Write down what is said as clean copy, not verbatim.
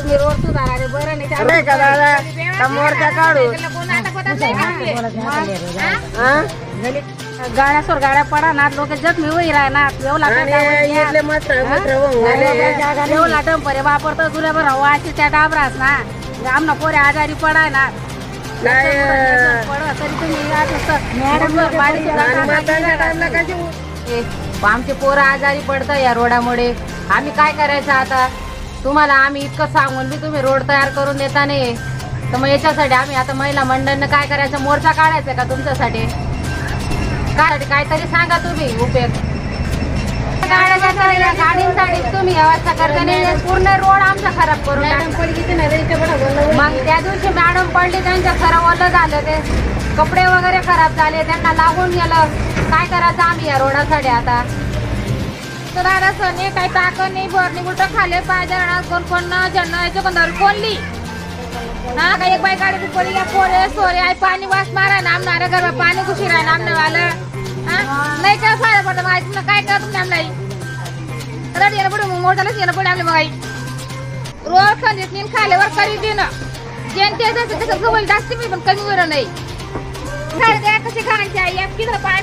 तुम्ही रोड सुधाराले बरं नाही अरे का दादा का मोर्चा काढू गाड्यासवर गाड्या पडणार लोक जखमी होई राहणार एवढा डंपरे वापरतो तुला बरं हवा अशी त्या डाबरास ना आमना पोरे आजारी पडाय ना तरी तुम्ही आमचे पोरं आजारी पडतं या रोडामुळे आम्ही काय करायचं आता तुम्हाला आम्ही इतकं सांगून बी तुम्ही रोड तयार करून देता नाही तर मग याच्यासाठी आम्ही आता महिला मंडळानं काय करायचं मोर्चा काढायचा का तुमच्यासाठी काहीतरी सांगा तुम्ही उपयोग गाडींसाठी तुम्ही व्यवस्था करता नाही पूर्ण रोड आमचा खराब करून मग त्या दिवशी मॅडम पडली त्यांच्या खराब ओलं झालं ते कपडे वगैरे खराब झाले त्यांना लागून गेलं काय करायचं आम्ही या रोडासाठी आता नाही काही टाकं नाही भरणी उलट खाले पाहिजे कोण कोण ज्यांना याच्या कोण कोणली हा काही एक बाई गाडी पडली पोरे सोरे आई पाणी वास मारा नामणारे घर पाणी घुशी राह नामने वालं नाही काय फायदा पडतं माहिती काय करा तुम्ही आमलाई रड पुढे मोठालाच येणं पुढे आमले मग रोज खंडीत तीन खाल्यावर करी देणं जेन ते जास्त जास्त मी पण कमी वर नाही कशी खायची आई किती पाय